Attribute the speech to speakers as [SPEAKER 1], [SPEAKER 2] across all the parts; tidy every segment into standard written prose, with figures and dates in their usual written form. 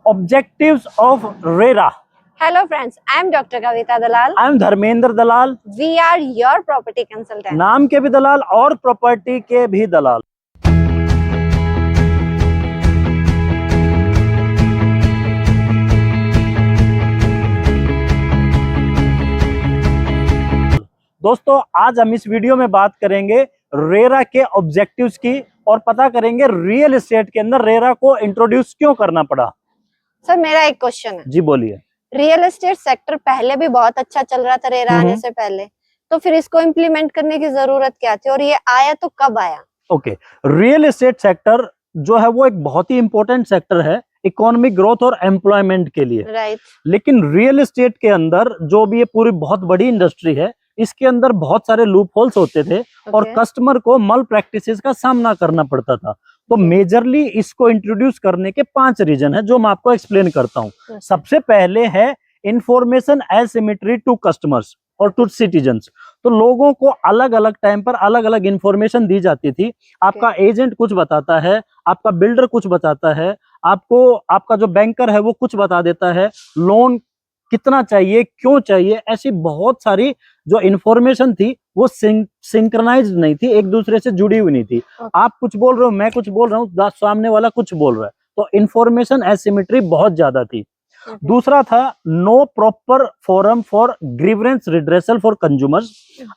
[SPEAKER 1] Objectives of RERA.
[SPEAKER 2] Hello friends, I am Dr. Kavita Dalal.
[SPEAKER 1] I am Dharmendra Dalal.
[SPEAKER 2] We are your property consultant.
[SPEAKER 1] नाम के भी दलाल और property के भी दलाल. दोस्तों आज हम इस वीडियो में बात करेंगे रेरा के ऑब्जेक्टिव्स की और पता करेंगे रियल एस्टेट के अंदर रेरा को इंट्रोड्यूस क्यों करना पड़ा.
[SPEAKER 2] सर मेरा एक क्वेश्चन है.
[SPEAKER 1] जी बोलिए.
[SPEAKER 2] रियल एस्टेट सेक्टर पहले भी बहुत अच्छा चल रहा था रेरा आने से पहले, तो फिर इसको इम्प्लीमेंट करने की जरूरत क्या थी और ये आया तो कब आया?
[SPEAKER 1] ओके, रियल एस्टेट सेक्टर जो है वो एक बहुत ही इंपॉर्टेंट सेक्टर है इकोनॉमिक ग्रोथ और एम्प्लॉयमेंट के लिए.
[SPEAKER 2] राइट.
[SPEAKER 1] लेकिन रियल एस्टेट के अंदर जो भी ये पूरी बहुत बड़ी इंडस्ट्री है, इसके अंदर बहुत सारे लूप होल्स होते थे और कस्टमर को मल प्रैक्टिसेस का सामना करना पड़ता था. तो मेजरली इसको इंट्रोड्यूस करने के 5 रीजन है जो मैं आपको एक्सप्लेन करता हूँ. सबसे पहले है इंफॉर्मेशन एसिमेट्री टू कस्टमर्स और टू सिटीजन्स. तो लोगों को अलग अलग टाइम पर अलग अलग इंफॉर्मेशन दी जाती थी. आपका एजेंट कुछ बताता है, आपका बिल्डर कुछ बताता है, आपको आपका जो बैंकर है वो कुछ बता देता है, लोन कितना चाहिए, क्यों चाहिए, ऐसी बहुत सारी जो इंफॉर्मेशन थी वो सिंक्रोनाइज्ड नहीं थी, एक दूसरे से जुड़ी हुई नहीं थी. आप कुछ बोल रहे हो, मैं कुछ बोल रहा हूँ, सामने वाला कुछ बोल रहा है, तो इंफॉर्मेशन एसिमेट्री बहुत ज्यादा थी. दूसरा था no proper forum for grievance redressal for consumers.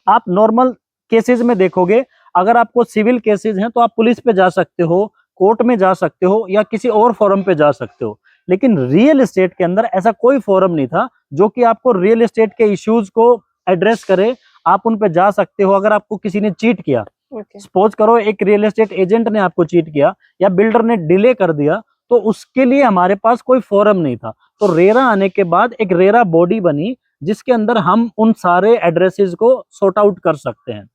[SPEAKER 1] आप नॉर्मल केसेस में देखोगे, अगर आपको सिविल केसेस हैं तो आप पुलिस पे जा सकते हो, कोर्ट में जा सकते हो या किसी और फोरम पे जा सकते हो. लेकिन रियल एस्टेट के अंदर ऐसा कोई फोरम नहीं था जो कि आपको रियल एस्टेट के इश्यूज को एड्रेस करे. आप उन पे जा सकते हो. अगर आपको किसी ने चीट किया, सपोज करो एक रियल एस्टेट एजेंट ने आपको चीट किया या बिल्डर ने डिले कर दिया, तो उसके लिए हमारे पास कोई फोरम नहीं था. तो रेरा आने के बाद एक रेरा बॉडी बनी जिसके अंदर हम उन सारे एड्रेसेस को सॉर्ट आउट कर सकते हैं.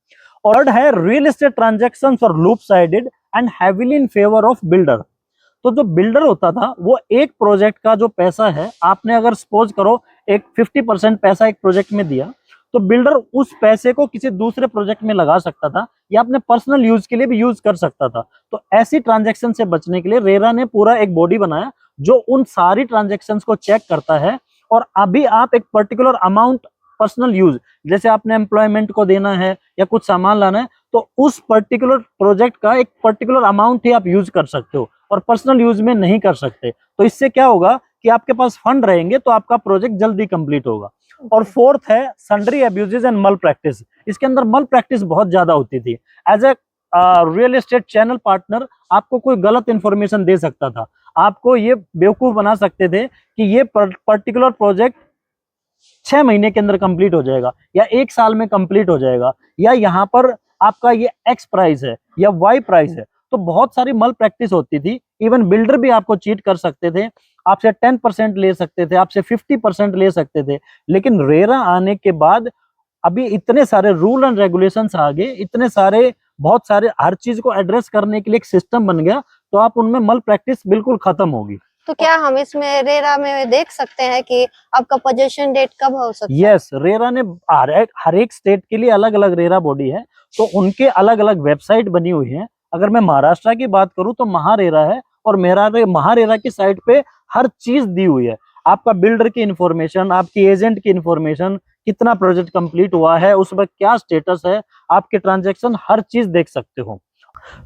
[SPEAKER 1] और है real estate transactions for loop sided and heavily in favour of builder. तो जो बिल्डर होता था वो एक प्रोजेक्ट का जो पैसा है, आपने अगर सपोज करो एक 50% पैसा एक प्रोजेक्ट में दिया, तो बिल्डर उस पैसे को किसी दूसरे प्रोजेक्ट में लगा सकता था या अपने पर्सनल यूज के लिए भी यूज कर सकता था. तो ऐसी ट्रांजैक्शन से बचने के लिए रेरा ने पूरा एक बॉडी बनाया जो उन सारी ट्रांजैक्शंस को चेक करता है. और अभी आप एक पर्टिकुलर अमाउंट पर्सनल यूज, जैसे आपने एम्प्लॉयमेंट को देना है या कुछ सामान लाना है, तो उस पर्टिकुलर प्रोजेक्ट का एक पर्टिकुलर अमाउंट ही आप यूज कर सकते हो और पर्सनल यूज में नहीं कर सकते. तो इससे क्या होगा कि आपके पास फंड रहेंगे तो आपका प्रोजेक्ट जल्दी कंप्लीट होगा. और फोर्थ है sundry abuses and malpractice. इसके अंदर मल प्रैक्टिस बहुत ज्यादा होती थी. As a real estate channel partner आपको कोई गलत इंफॉर्मेशन दे सकता था, आपको ये बेवकूफ बना सकते थे कि ये पर्टिकुलर प्रोजेक्ट 6 महीने के अंदर कंप्लीट हो जाएगा या 1 साल में कंप्लीट हो जाएगा, या यहाँ पर आपका ये एक्स प्राइस है या वाई प्राइस है. तो बहुत सारी मल प्रैक्टिस होती थी. इवन बिल्डर भी आपको चीट कर सकते थे, आपसे 10% ले सकते थे, आपसे 50% ले सकते थे. लेकिन रेरा आने के बाद अभी इतने सारे रूल एंड रेगुलेशंस आ गए, इतने सारे बहुत सारे हर चीज को एड्रेस करने के लिए एक सिस्टम बन गया, तो आप उनमें मल प्रैक्टिस बिल्कुल खत्म होगी.
[SPEAKER 2] तो क्या हम इसमें रेरा में देख सकते हैं कि आपका पोजीशन डेट कब हो सकता है?
[SPEAKER 1] यस, रेरा ने हर एक स्टेट के लिए अलग अलग रेरा बॉडी है, तो उनके अलग अलग वेबसाइट बनी हुई है. अगर मैं महाराष्ट्र की बात करूं तो महारेरा है, और महारेरा की साइट पे हर चीज दी हुई है. आपका बिल्डर की इंफॉर्मेशन, आपकी एजेंट की इंफॉर्मेशन, कितना प्रोजेक्ट कंप्लीट हुआ है, उसमें क्या स्टेटस है, आपके ट्रांजैक्शन, हर चीज देख सकते हो.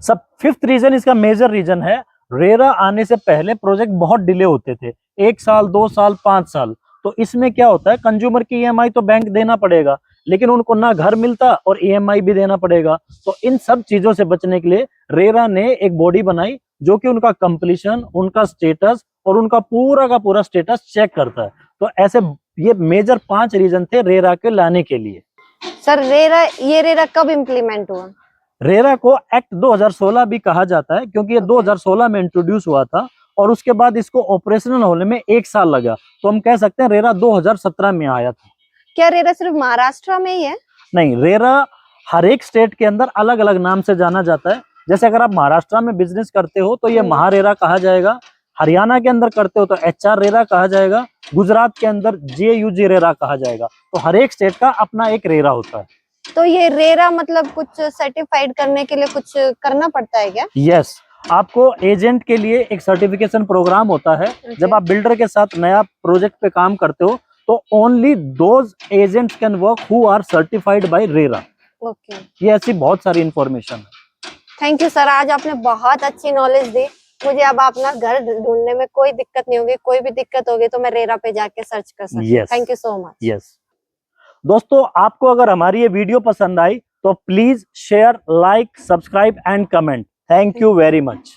[SPEAKER 1] सब 5th रीजन, इसका मेजर रीजन है, रेरा आने से पहले प्रोजेक्ट बहुत डिले होते थे, 1 साल 2 साल 5 साल. तो इसमें क्या होता है, कंज्यूमर की ईएमआई तो बैंक देना पड़ेगा, लेकिन उनको ना घर मिलता और ईएमआई भी देना पड़ेगा. तो इन सब चीजों से बचने के लिए रेरा ने एक बॉडी बनाई जो कि उनका कंप्लीशन, उनका स्टेटस और उनका पूरा का पूरा स्टेटस चेक करता है. तो ऐसे ये मेजर 5 रीजन थे रेरा के लाने के लिए.
[SPEAKER 2] सर रेरा कब इम्प्लीमेंट हुआ?
[SPEAKER 1] रेरा को एक्ट 2016 भी कहा जाता है क्योंकि ये 2016 में इंट्रोड्यूस हुआ था और उसके बाद इसको ऑपरेशनल होने में 1 साल लगा. तो हम कह सकते हैं रेरा 2017 में आया था.
[SPEAKER 2] क्या रेरा सिर्फ महाराष्ट्र में ही है?
[SPEAKER 1] नहीं, रेरा हर एक स्टेट के अंदर अलग अलग नाम से जाना जाता है. जैसे अगर आप महाराष्ट्र में बिजनेस करते हो तो ये महारेरा कहा जाएगा, हरियाणा के अंदर करते हो तो HR रेरा कहा जाएगा, गुजरात के अंदर JUG रेरा कहा जाएगा. तो हर एक स्टेट का अपना एक रेरा होता है.
[SPEAKER 2] तो ये रेरा मतलब कुछ सर्टिफाइड करने के लिए कुछ करना पड़ता है क्या?
[SPEAKER 1] यस, आपको एजेंट के लिए एक सर्टिफिकेशन प्रोग्राम होता है। जब आप बिल्डर के साथ नया प्रोजेक्ट पे काम करते हो तो only those agents can work who are certified by RERA.
[SPEAKER 2] Okay,
[SPEAKER 1] ये ऐसी बहुत सारी इंफॉर्मेशन है।
[SPEAKER 2] थैंक यू सर, आज आपने बहुत अच्छी नॉलेज दी मुझे। अब अपना घर ढूंढने में कोई दिक्कत नहीं होगी, कोई भी दिक्कत होगी तो मैं रेरा पे जाके सर्च कर सकती हूँ। Thank you so much.
[SPEAKER 1] Yes दोस्तों, आपको अगर हमारी ये वीडियो पसंद आई तो please share, like, subscribe and comment. Thank you very much.